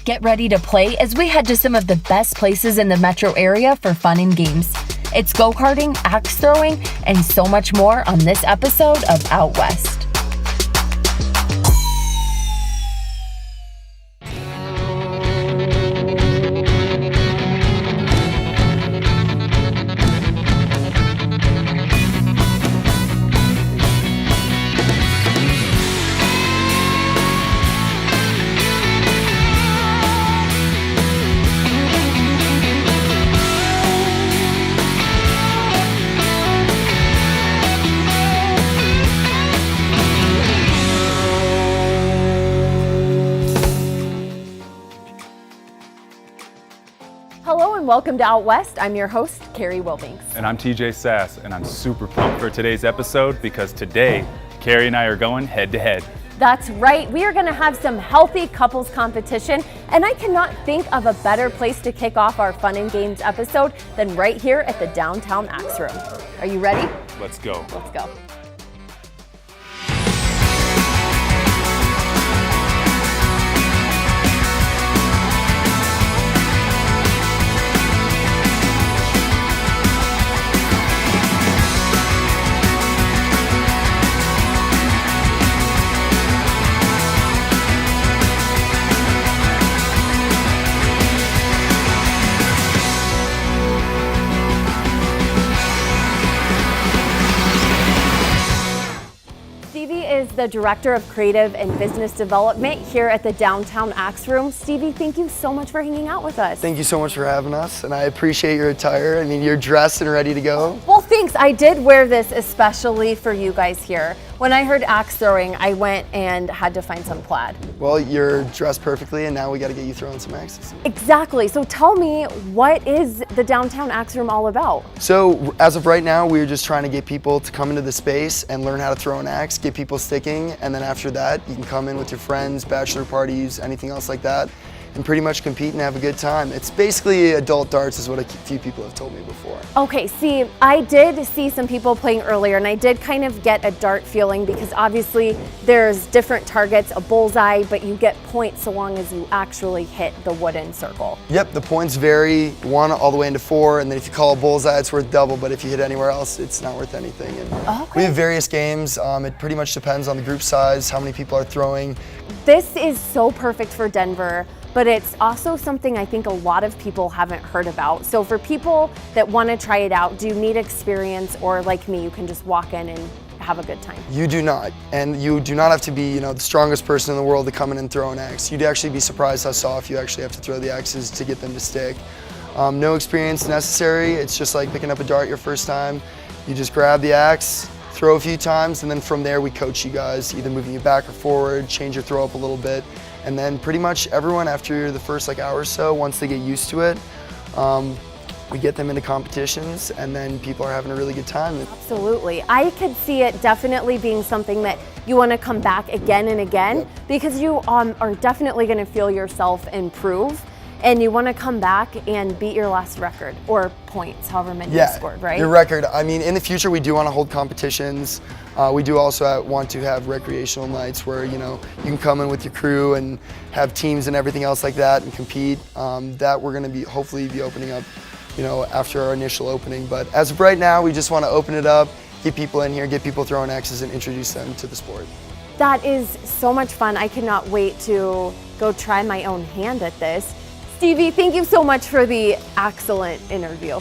Get ready to play as we head to some of the best places in the metro area for fun and games. It's go-karting, axe throwing, and so much more on this episode of Out West. Welcome to Out West. I'm your host, Carri Wilbanks. And I'm TJ Sass, and I'm super pumped for today's episode because today, Carri and I are going head to head. That's right. We are going to have some healthy couples competition, and I cannot think of a better place to kick off our fun and games episode than right here at the downtown Axe Room. Are you ready? Let's go. Let's go. Is the Director of Creative and Business Development here at the Downtown Axe Room. Stevie, thank you so much for hanging out with us. Thank you so much for having us, and I appreciate your attire. I mean, you're dressed and ready to go. Well, thanks. I did wear this especially for you guys here. When I heard axe throwing, I went and had to find some plaid. Well, you're dressed perfectly, and now we got to get you throwing some axes. Exactly. So tell me, what is the Downtown Axe Room all about? So as of right now, we're just trying to get people to come into the space and learn how to throw an axe, get people sticking, and then after that, you can come in with your friends, bachelor parties, anything else like that, and pretty much compete and have a good time. It's basically adult darts is what a few people have told me before. Okay, see, I did see some people playing earlier, and I did kind of get a dart feeling because obviously there's different targets, a bullseye, but you get points so long as you actually hit the wooden circle. Yep, the points vary 1 all the way into 4, and then if you call a bullseye, it's worth double, but if you hit anywhere else, it's not worth anything. And we have various games. It pretty much depends on the group size, how many people are throwing. This is so perfect for Denver, but it's also something I think a lot of people haven't heard about. So for people that want to try it out, do you need experience, or like me, you can just walk in and have a good time? You do not, and you do not have to be, the strongest person in the world to come in and throw an axe. You'd actually be surprised how soft you actually have to throw the axes to get them to stick. No experience necessary. It's just like picking up a dart your first time. You just grab the axe, throw a few times, and then from there we coach you guys, either moving you back or forward, change your throw up a little bit. And then pretty much everyone after the first hour or so, once they get used to it, we get them into competitions, and then people are having a really good time. Absolutely. I could see it definitely being something that you want to come back again and again, because you are definitely going to feel yourself improve, and you want to come back and beat your last record, or points, however many you scored, right? Your record. I mean, in the future, we do want to hold competitions. We do also want to have recreational nights where, you can come in with your crew and have teams and everything else like that and compete. That we're going to hopefully be opening up, after our initial opening. But as of right now, we just want to open it up, get people in here, get people throwing axes, and introduce them to the sport. That is so much fun. I cannot wait to go try my own hand at this. Stevie, thank you so much for the excellent interview.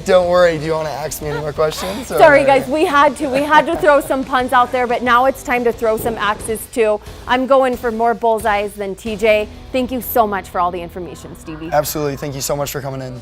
Don't worry, do you want to ask me any more questions? Sorry guys, we had to throw some puns out there, but now it's time to throw some axes too. I'm going for more bullseyes than TJ. Thank you so much for all the information, Stevie. Absolutely, thank you so much for coming in.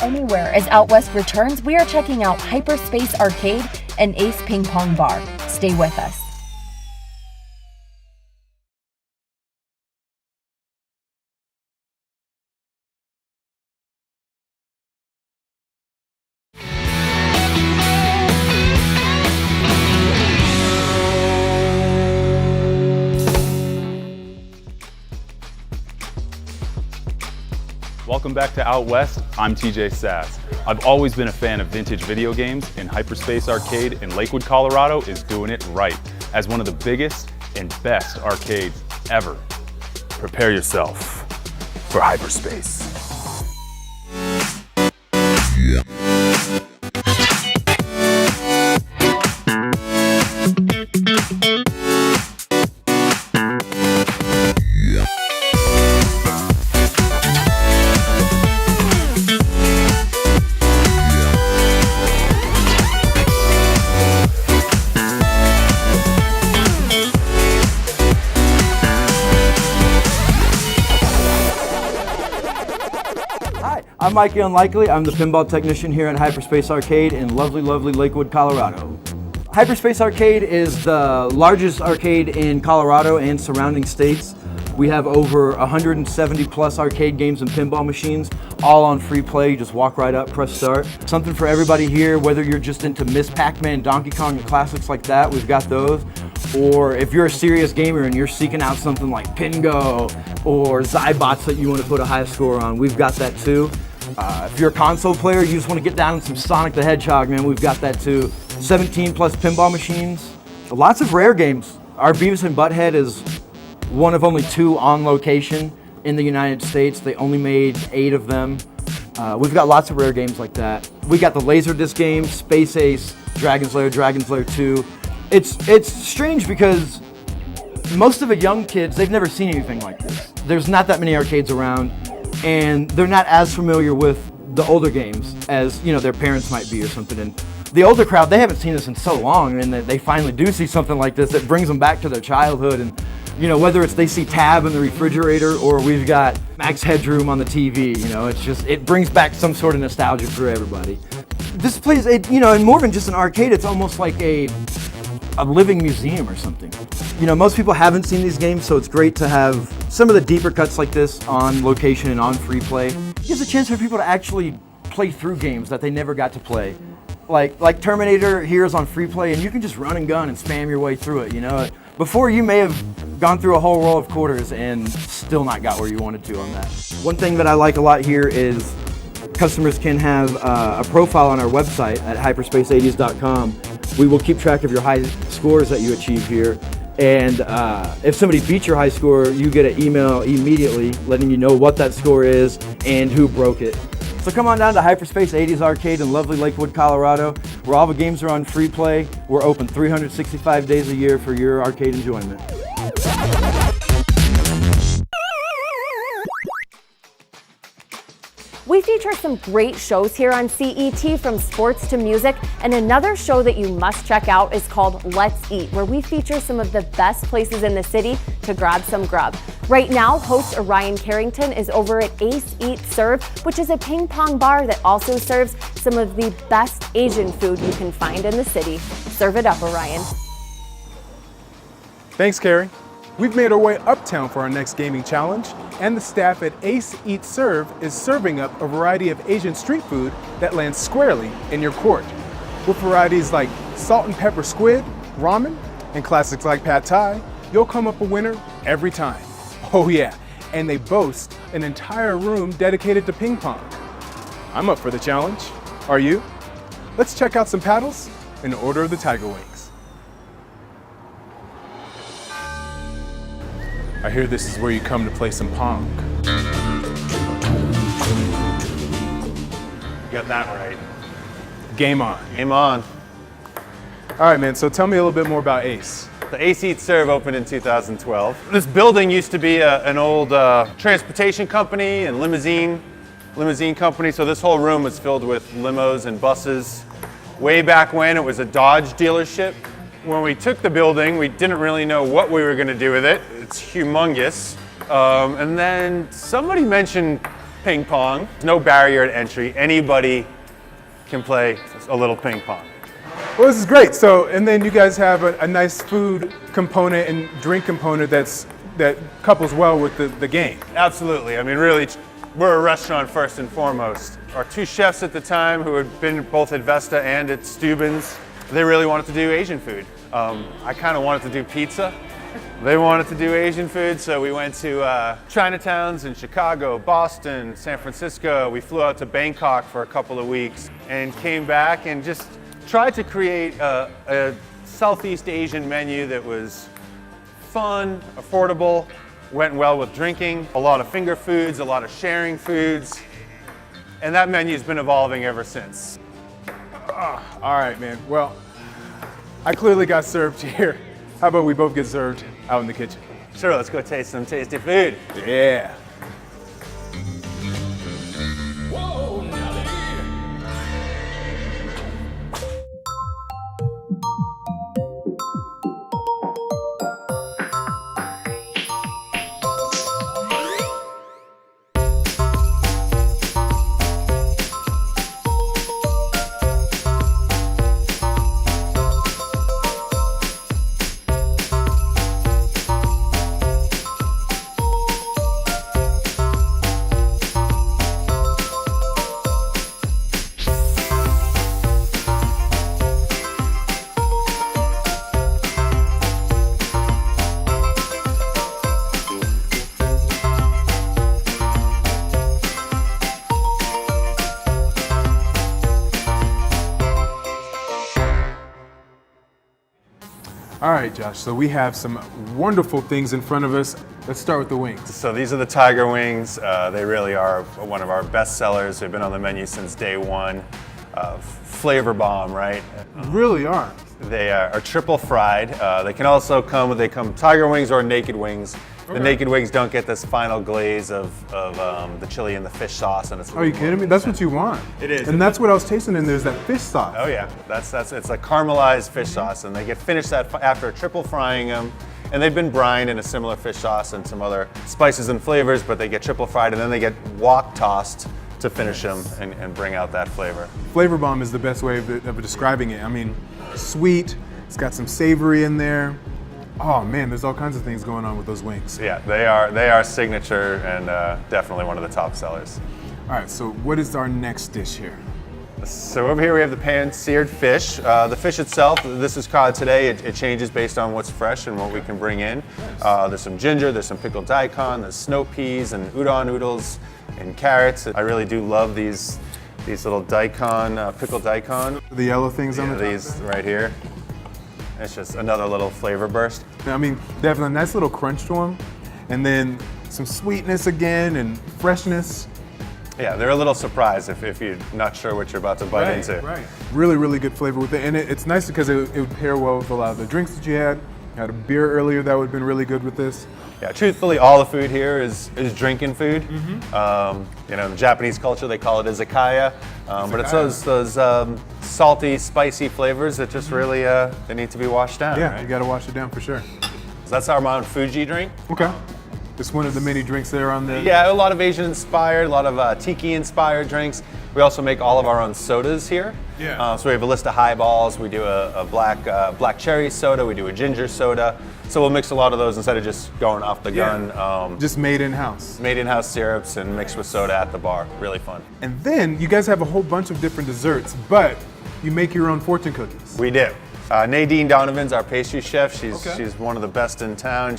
anywhere as Out West returns. We are checking out Hyperspace Arcade and Ace Ping Pong Bar. Stay with us. Welcome back to Out West. I'm TJ Sass. I've always been a fan of vintage video games, and Hyperspace Arcade in Lakewood, Colorado is doing it right as one of the biggest and best arcades ever. Prepare yourself for hyperspace. I'm Mikey Unlikely. I'm the pinball technician here at Hyperspace Arcade in lovely, lovely Lakewood, Colorado. Hyperspace Arcade is the largest arcade in Colorado and surrounding states. We have over 170 plus arcade games and pinball machines, all on free play. You just walk right up, press start. Something for everybody here, whether you're just into Miss Pac-Man, Donkey Kong, and classics like that, we've got those. Or if you're a serious gamer and you're seeking out something like Pingo or Zybots that you want to put a high score on, we've got that too. If you're a console player, you just want to get down in some Sonic the Hedgehog, man, we've got that too. 17 plus pinball machines. Lots of rare games. Our Beavis and Butthead is one of only 2 on location in the United States. They only made 8 of them. We've got lots of rare games like that. We got the Laserdisc games, Space Ace, Dragon's Lair 2. It's strange because most of the young kids, they've never seen anything like this. There's not that many arcades around, and they're not as familiar with the older games as, you know, their parents might be or something. And the older crowd, they haven't seen this in so long, and they finally do see something like this that brings them back to their childhood. And, you know, whether it's they see Tab in the refrigerator or we've got Max Headroom on the TV, you know, it brings back some sort of nostalgia for everybody. This place, you know, and more than just an arcade, it's almost like a living museum or something. You know, most people haven't seen these games, so it's great to have some of the deeper cuts like this on location and on free play. It gives a chance for people to actually play through games that they never got to play. Like Terminator here is on free play, and you can just run and gun and spam your way through it, you know. Before, you may have gone through a whole roll of quarters and still not got where you wanted to on that. One thing that I like a lot here is customers can have a profile on our website at hyperspace80s.com. We will keep track of your high scores that you achieve here. And if somebody beats your high score, you get an email immediately letting you know what that score is and who broke it. So come on down to Hyperspace 80s Arcade in lovely Lakewood, Colorado, where all the games are on free play. We're open 365 days a year for your arcade enjoyment. We feature some great shows here on CET, from sports to music, and another show that you must check out is called Let's Eat, where we feature some of the best places in the city to grab some grub. Right now, host Orion Carrington is over at Ace Eat Serve, which is a ping pong bar that also serves some of the best Asian food you can find in the city. Serve it up, Orion. Thanks, Carrie. We've made our way uptown for our next gaming challenge, and the staff at Ace Eat Serve is serving up a variety of Asian street food that lands squarely in your court. With varieties like salt and pepper squid, ramen, and classics like pad thai, you'll come up a winner every time. Oh yeah, and they boast an entire room dedicated to ping pong. I'm up for the challenge. Are you? Let's check out some paddles in order of the Tiger Wings. I hear this is where you come to play some pong. You got that right. Game on. Game on. All right, man, so tell me a little bit more about Ace. The Ace Eat Serve opened in 2012. This building used to be an old transportation company and limousine company, so this whole room was filled with limos and buses. Way back when, it was a Dodge dealership. When we took the building, we didn't really know what we were going to do with it. It's humongous. And then somebody mentioned ping pong. There's no barrier to entry. Anybody can play a little ping pong. Well, this is great. So, and then you guys have a nice food component and drink component that couples well with the game. Absolutely. I mean, really, we're a restaurant first and foremost. Our two chefs at the time, who had been both at Vesta and at Steuben's, they really wanted to do Asian food. I kind of wanted to do pizza. They wanted to do Asian food, so we went to Chinatowns in Chicago, Boston, San Francisco. We flew out to Bangkok for a couple of weeks and came back and just tried to create a Southeast Asian menu that was fun, affordable, went well with drinking, a lot of finger foods, a lot of sharing foods, and that menu's been evolving ever since. All right, man. Well, I clearly got served here. How about we both get served out in the kitchen? Sure, let's go taste some tasty food. Yeah. All right, Josh, so we have some wonderful things in front of us. Let's start with the wings. So these are the tiger wings. They really are one of our best sellers. They've been on the menu since day one. Flavor bomb, right? Really are. They are triple fried. They can also come tiger wings or naked wings. The naked wings don't get this final glaze of the chili and the fish sauce, and it's. Are you kidding me? That's what you want. It is. And that's what I was tasting in there is that fish sauce. Oh yeah, it's a caramelized fish sauce, and they get finished that after triple frying them. And they've been brined in a similar fish sauce and some other spices and flavors, but they get triple fried, and then they get wok tossed to finish them and bring out that flavor. Flavor bomb is the best way of describing it. I mean, sweet. It's got some savory in there. Oh man, there's all kinds of things going on with those wings. Yeah, they are signature and definitely one of the top sellers. All right, so what is our next dish here? So over here we have the pan-seared fish. The fish itself, this is cod today. It changes based on what's fresh and what we can bring in. There's some ginger, there's some pickled daikon, there's snow peas and udon noodles and carrots. I really do love these little daikon, pickled daikon. The yellow things on the top? These right here. It's just another little flavor burst. I mean, they have a nice little crunch to them, and then some sweetness again and freshness. Yeah, they're a little surprised if you're not sure what you're about to bite into. Right. Really, really good flavor with it, and it's nice because it would pair well with a lot of the drinks that you had. You had a beer earlier that would have been really good with this. Yeah, truthfully, all the food here is drinking food. You know, in the Japanese culture, they call it izakaya. But it's those salty, spicy flavors that just really they need to be washed down. Yeah, right? you got to wash it down for sure. So that's our Mount Fuji drink. Okay. It's one of the many drinks that are on the... Yeah, a lot of Asian-inspired, a lot of tiki-inspired drinks. We also make all of our own sodas here. Yeah. So we have a list of highballs. We do a black cherry soda. We do a ginger soda. So we'll mix a lot of those instead of just going off the gun. Just made in-house. Made in-house syrups and mixed with soda at the bar. Really fun. And then you guys have a whole bunch of different desserts, but you make your own fortune cookies. We do. Nadine Donovan's our pastry chef. She's one of the best in town.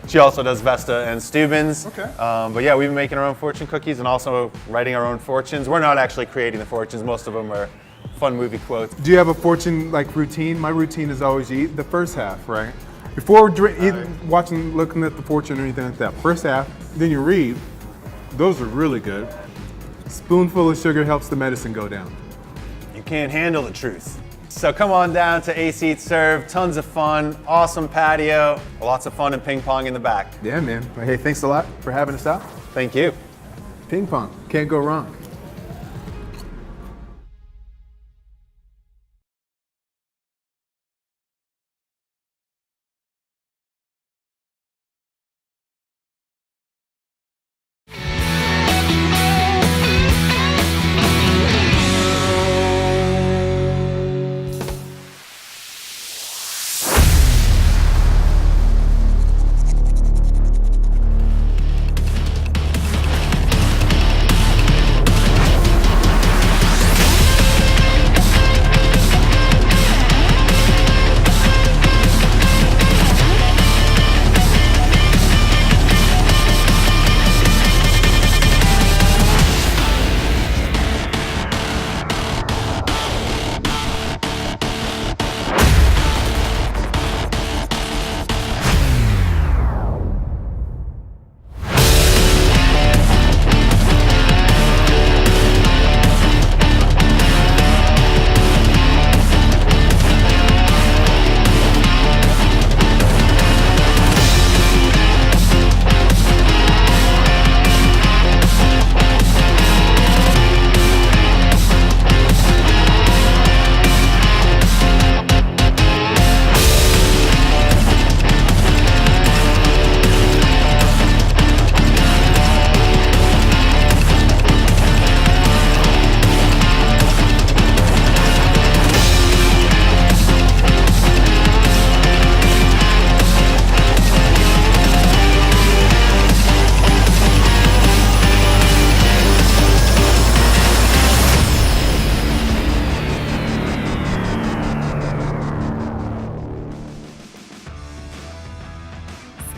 She also does Vesta and Steuben's. Okay. But yeah, we've been making our own fortune cookies and also writing our own fortunes. We're not actually creating the fortunes. Most of them are fun movie quotes. Do you have a fortune like routine? My routine is always you eat the first half, right? Before looking at the fortune or anything like that. First half, then you read. Those are really good. Spoonful of sugar helps the medicine go down. You can't handle the truth. So come on down to Ace Eat Serve. Tons of fun, awesome patio, lots of fun and ping pong in the back. Yeah, man. Well, hey, thanks a lot for having us out. Thank you. Ping pong, can't go wrong.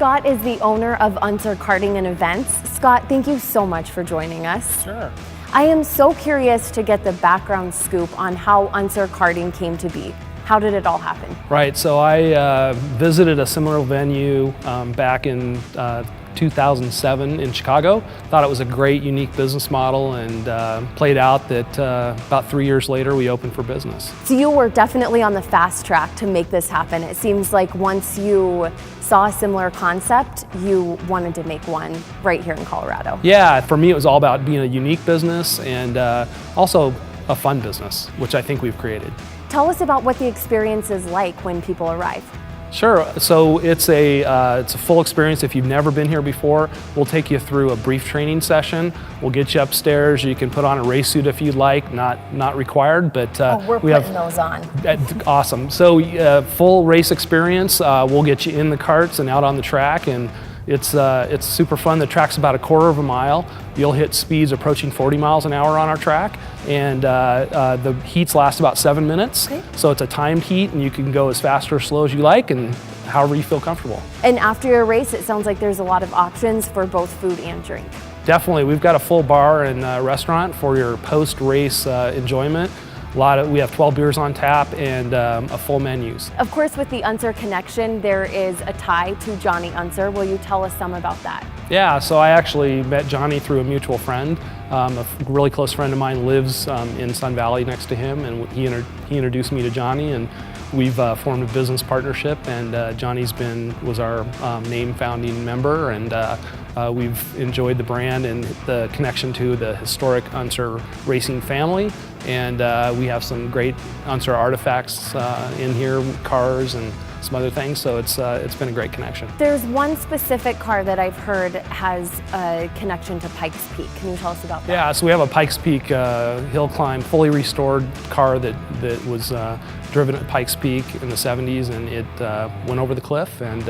Scott is the owner of Unser Karting and Events. Scott, thank you so much for joining us. Sure. I am so curious to get the background scoop on how Unser Karting came to be. How did it all happen? Right, so I visited a similar venue back in 2007 in Chicago. Thought it was a great, unique business model, and played out that about 3 years later we opened for business. So you were definitely on the fast track to make this happen. It seems like once you saw a similar concept, you wanted to make one right here in Colorado. Yeah, for me it was all about being a unique business and also a fun business, which I think we've created. Tell us about what the experience is like when people arrive. Sure. So it's a full experience. If you've never been here before, we'll take you through a brief training session. We'll get you upstairs. You can put on a race suit if you'd like. Not required, but We're putting those on. Awesome. So full race experience. We'll get you in the karts and out on the track, and it's super fun. The track's about a quarter of a mile. You'll hit speeds approaching 40 miles an hour on our track, and the heats last about 7 minutes. Okay. So it's a timed heat, and you can go as fast or slow as you like, and however you feel comfortable. And after your race, it sounds like there's a lot of options for both food and drink. Definitely, we've got a full bar and restaurant for your post-race enjoyment. We have 12 beers on tap and a full menus. Of course, with the Unser connection, there is a tie to Johnny Unser. Will you tell us some about that? Yeah, so I actually met Johnny through a mutual friend. A really close friend of mine lives in Sun Valley next to him, and he introduced me to Johnny, and we've formed a business partnership, and Johnny's was our name founding member, and we've enjoyed the brand and the connection to the historic Unser racing family, and we have some great Unser artifacts in here, cars and some other things, so it's been a great connection. There's one specific car that I've heard has a connection to Pikes Peak. Can you tell us about that? Yeah, so we have a Pikes Peak hill climb, fully restored car that was driven at Pikes Peak in the 70s, and it went over the cliff and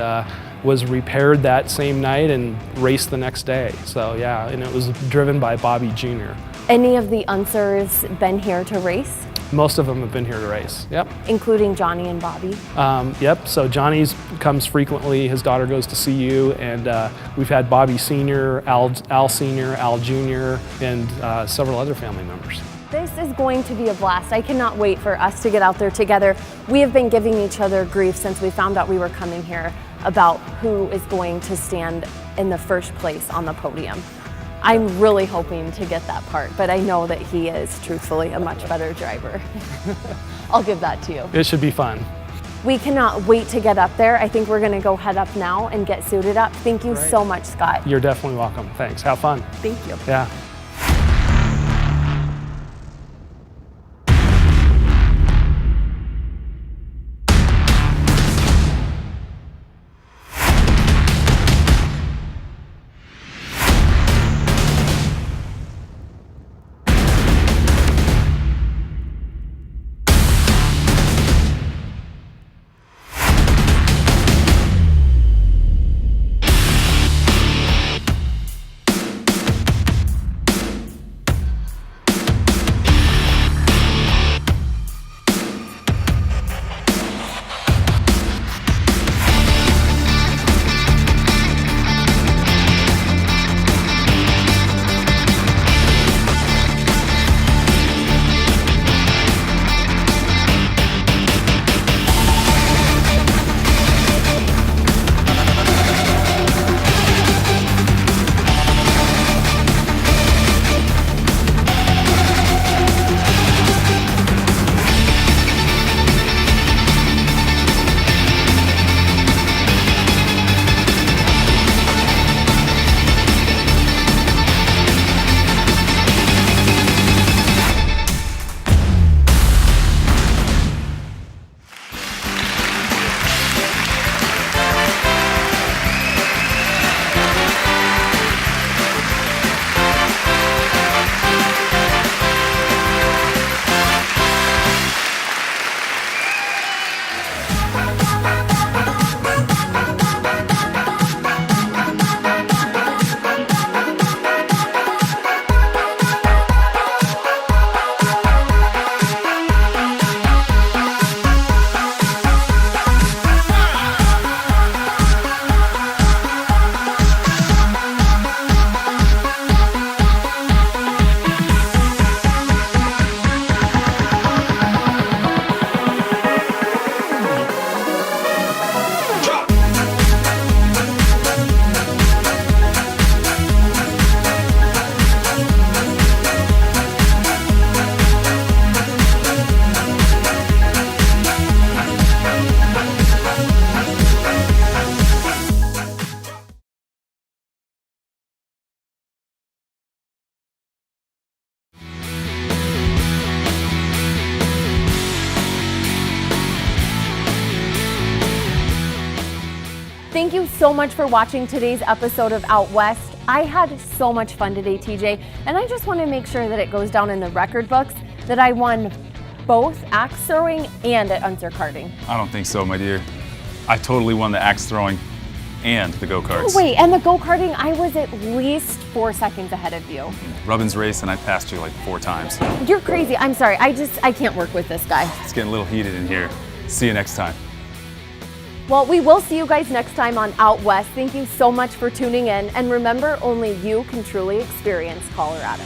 was repaired that same night and raced the next day. So yeah, and it was driven by Bobby Jr. Any of the Unsers been here to race? Most of them have been here to race, yep. Including Johnny and Bobby? Yep, so Johnny's comes frequently, his daughter goes to see you, and we've had Bobby Sr., Al Sr., Al Jr., and several other family members. This is going to be a blast. I cannot wait for us to get out there together. We have been giving each other grief since we found out we were coming here about who is going to stand in the first place on the podium. I'm really hoping to get that part, but I know that he is truthfully a much better driver. I'll give that to you. It should be fun. We cannot wait to get up there. I think we're gonna go head up now and get suited up. Thank you so much, Scott. You're definitely welcome. Thanks, have fun. Thank you. Yeah. Thank you so much for watching today's episode of Out West. I had so much fun today, TJ, and I just want to make sure that it goes down in the record books that I won both axe throwing and at Unser Karting. I don't think so, my dear. I totally won the axe throwing and the go-karts. Wait, and the go-karting, I was at least 4 seconds ahead of you. Rubbin's race and I passed you like 4 times. You're crazy. I'm sorry. I can't work with this guy. It's getting a little heated in here. See you next time. Well, we will see you guys next time on Out West. Thank you so much for tuning in. And remember, only you can truly experience Colorado.